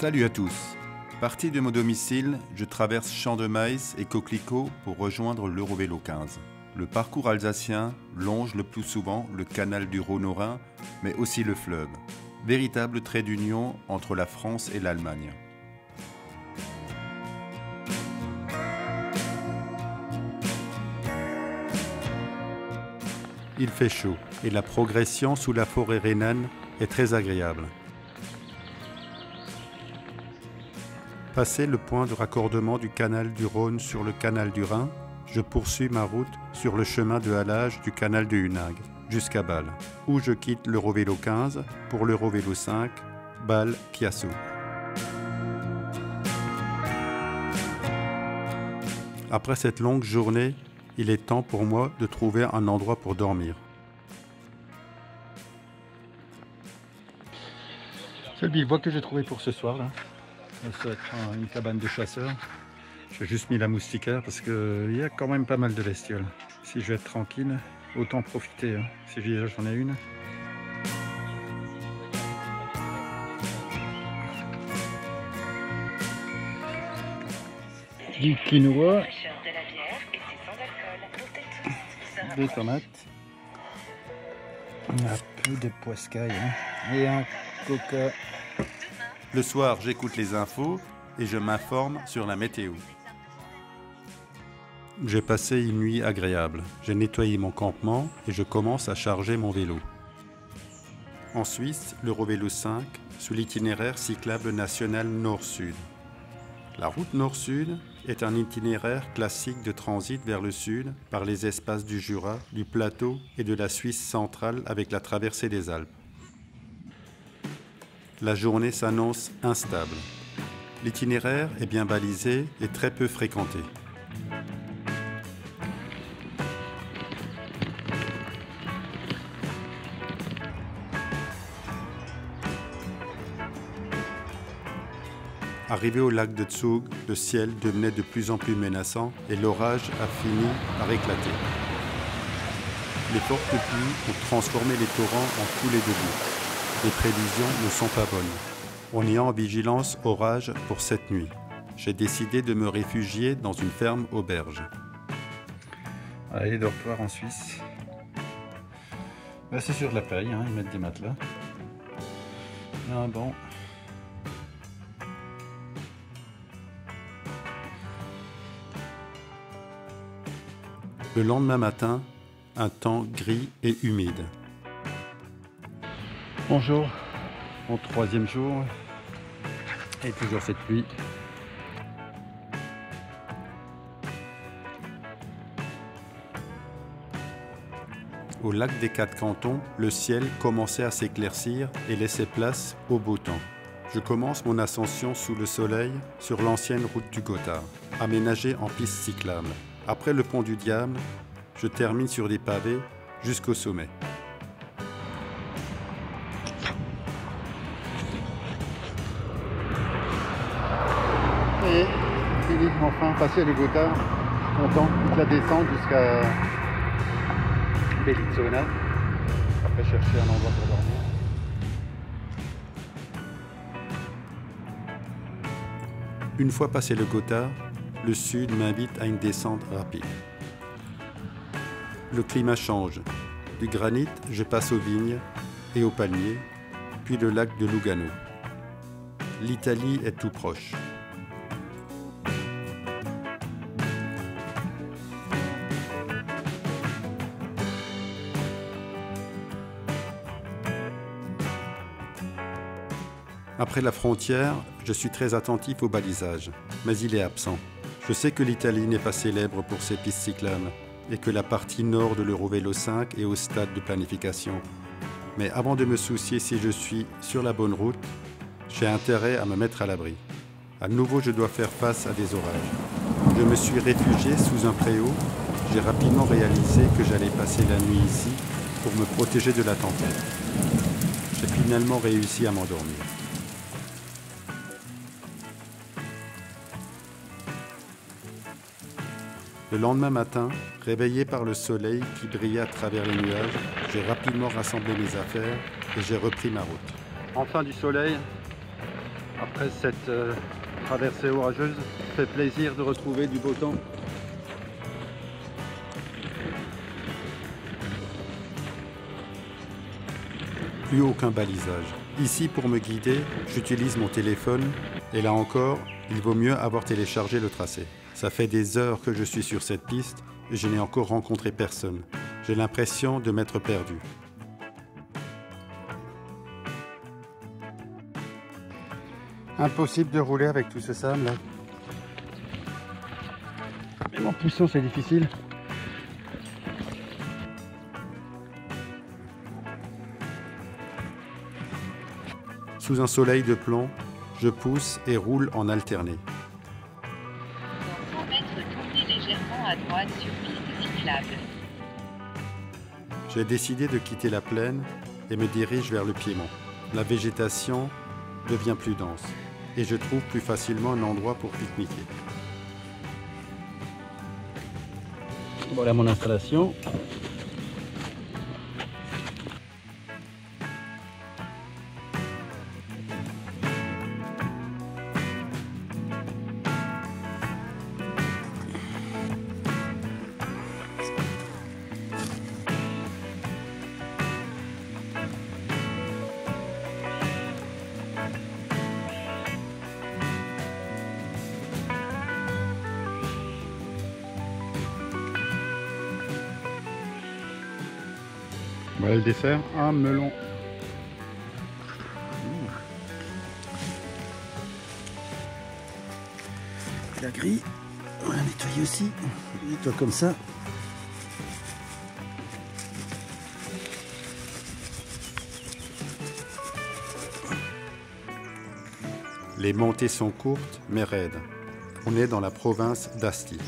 Salut à tous. Parti de mon domicile, je traverse champs de maïs et coquelicots pour rejoindre l'Eurovélo 15. Le parcours alsacien longe le plus souvent le canal du Rhône au Rhin, mais aussi le fleuve, véritable trait d'union entre la France et l'Allemagne. Il fait chaud et la progression sous la forêt rhénane est très agréable. Passé le point de raccordement du canal du Rhône sur le canal du Rhin, je poursuis ma route sur le chemin de halage du canal de Hunag jusqu'à Bâle, où je quitte l'Eurovélo 15 pour l'Eurovélo 5, Bâle-Chiasso. Après cette longue journée, il est temps pour moi de trouver un endroit pour dormir. C'est le bivouac que j'ai trouvé pour ce soir là. Ça va être une cabane de chasseurs. J'ai juste mis la moustiquaire parce qu'il y a quand même pas mal de bestioles. Si je vais être tranquille, autant profiter. Si j'en ai une. Du quinoa. Des tomates. Un peu de poiscaille et un coca. Le soir, j'écoute les infos et je m'informe sur la météo. J'ai passé une nuit agréable. J'ai nettoyé mon campement et je commence à charger mon vélo. En Suisse, l'Eurovélo 5, sous l'itinéraire cyclable national Nord-Sud. La route Nord-Sud est un itinéraire classique de transit vers le sud par les espaces du Jura, du plateau et de la Suisse centrale avec la traversée des Alpes. La journée s'annonce instable. L'itinéraire est bien balisé et très peu fréquenté. Arrivé au lac de Zug, le ciel devenait de plus en plus menaçant et l'orage a fini par éclater. Les fortes pluies ont transformé les torrents en coulées de boue. Les prévisions ne sont pas bonnes. On est en vigilance orage pour cette nuit. J'ai décidé de me réfugier dans une ferme auberge. Allez, dortoir en Suisse. C'est sur de la paille, ils mettent des matelas. Ah bon. Le lendemain matin, un temps gris et humide. Bonjour, mon troisième jour, et toujours cette pluie. Au lac des Quatre Cantons, le ciel commençait à s'éclaircir et laissait place au beau temps. Je commence mon ascension sous le soleil sur l'ancienne route du Gothard, aménagée en piste cyclable. Après le pont du Diable, je termine sur des pavés jusqu'au sommet. Et fini, enfin passé les Gothard, content toute la descente jusqu'à Bellinzona. Après chercher un endroit pour dormir. Une fois passé le Gothard, le sud m'invite à une descente rapide. Le climat change. Du granit, je passe aux vignes et aux palmiers, puis le lac de Lugano. L'Italie est tout proche. Après la frontière, je suis très attentif au balisage, mais il est absent. Je sais que l'Italie n'est pas célèbre pour ses pistes cyclables et que la partie nord de l'Eurovélo 5 est au stade de planification. Mais avant de me soucier si je suis sur la bonne route, j'ai intérêt à me mettre à l'abri. À nouveau, je dois faire face à des orages. Je me suis réfugié sous un préau. J'ai rapidement réalisé que j'allais passer la nuit ici pour me protéger de la tempête. J'ai finalement réussi à m'endormir. Le lendemain matin, réveillé par le soleil qui brillait à travers les nuages, j'ai rapidement rassemblé mes affaires et j'ai repris ma route. Enfin du soleil, Après cette traversée orageuse, fait plaisir de retrouver du beau temps. Plus aucun balisage. Ici, pour me guider, j'utilise mon téléphone et là encore, il vaut mieux avoir téléchargé le tracé. Ça fait des heures que je suis sur cette piste et je n'ai encore rencontré personne. J'ai l'impression de m'être perdu. Impossible de rouler avec tout ce sable là. Même en poussant, c'est difficile. Sous un soleil de plomb, je pousse et roule en alterné. Dans 100 mètres, tournez légèrement à droite sur piste cyclable. J'ai décidé de quitter la plaine et me dirige vers le piémont. La végétation devient plus dense et je trouve plus facilement un endroit pour pique-niquer. Voilà mon installation. Voilà le dessert, un melon. La grille, on va la nettoyer aussi. On nettoie comme ça. Les montées sont courtes mais raides. On est dans la province d'Asti.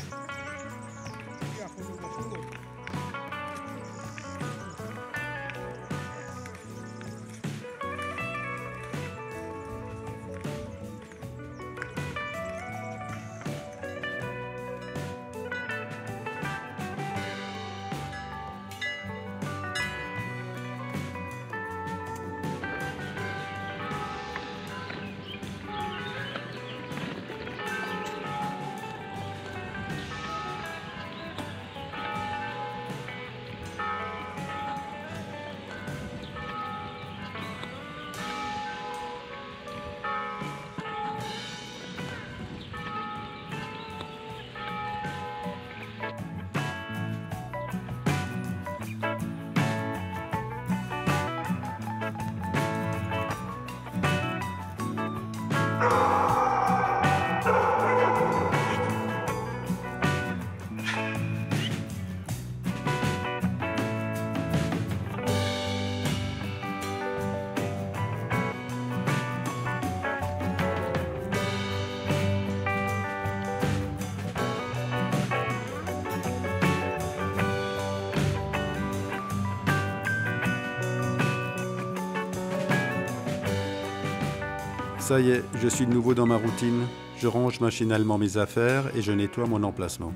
Ça y est, je suis de nouveau dans ma routine. Je range machinalement mes affaires et je nettoie mon emplacement.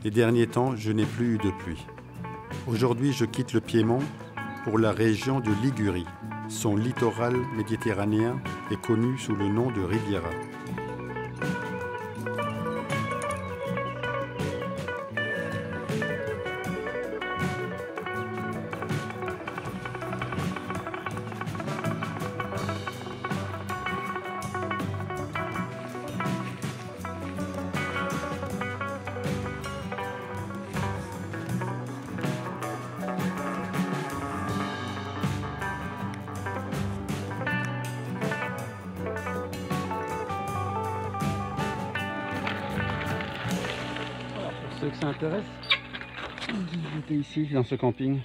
Les derniers temps, je n'ai plus eu de pluie. Aujourd'hui, je quitte le Piémont pour la région de Ligurie. Son littoral méditerranéen est connu sous le nom de Riviera. Ceux que ça intéresse, j'étais ici dans ce camping.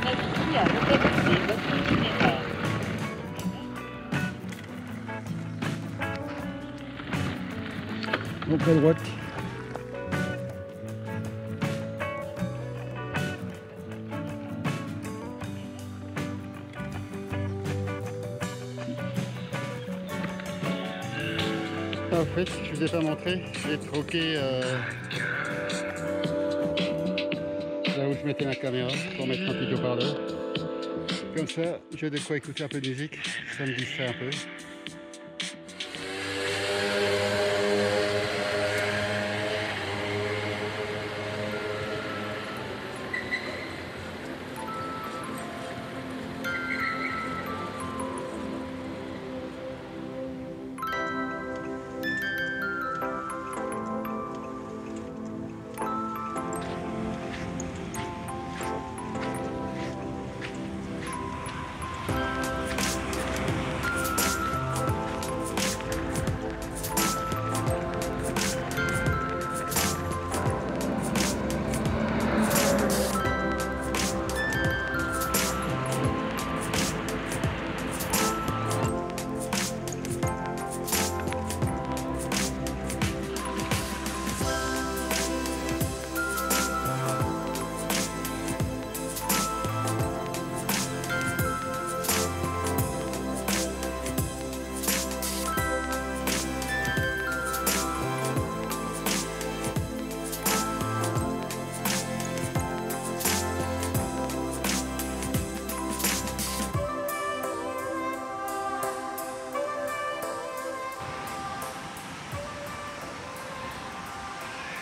Merci à réaliser votre itinéraire. Donc à droite. En fait, je vous ai pas montré, j'ai troqué là où je mettais ma caméra pour mettre un petit haut-parleur. Comme ça, j'ai de quoi écouter un peu de musique, ça me distrait un peu.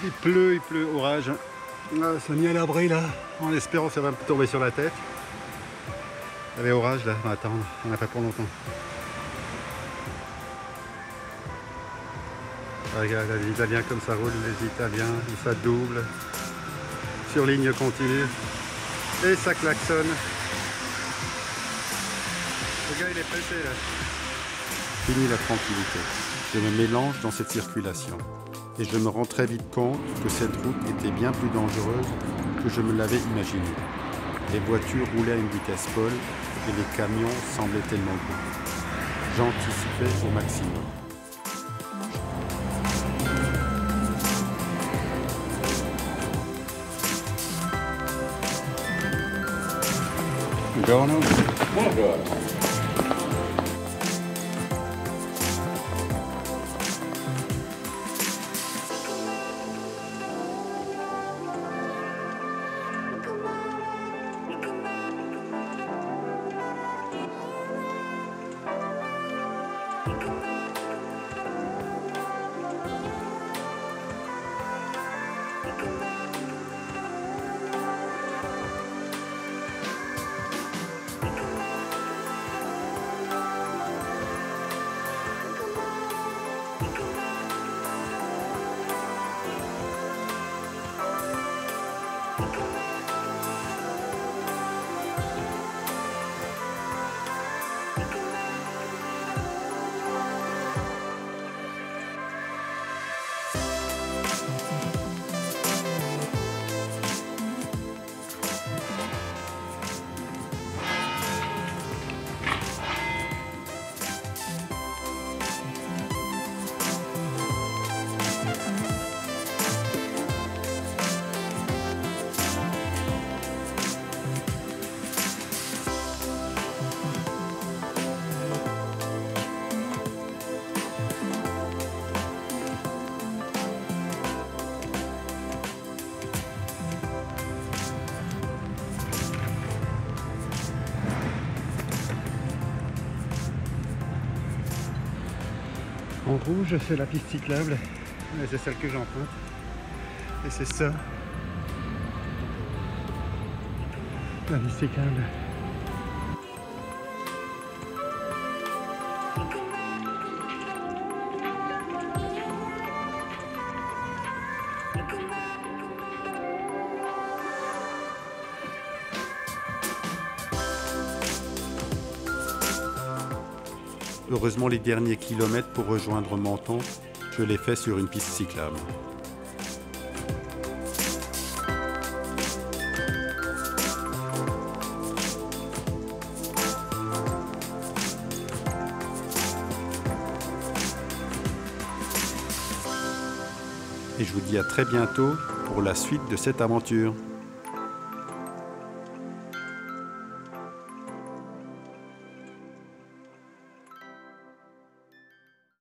Il pleut, orage. Ah, ça mis à l'abri là, en espérant que ça va me tomber sur la tête. Il y avait orage là, on va attendre, on n'a pas pour longtemps. Regarde les Italiens comme ça roule, les Italiens, ça double, sur ligne continue, et ça klaxonne. Le gars il est pressé là. Fini la tranquillité, je me mélange dans cette circulation. Et je me rends très vite compte que cette route était bien plus dangereuse que je me l'avais imaginé. Les voitures roulaient à une vitesse folle et les camions semblaient tellement gros. J'anticipais au maximum. Buongiorno. Buongiorno. En rouge, c'est la piste cyclable, c'est celle que j'emprunte. Et c'est ça, la piste cyclable. Heureusement, les derniers kilomètres pour rejoindre Menton, je les fais sur une piste cyclable. Et je vous dis à très bientôt pour la suite de cette aventure.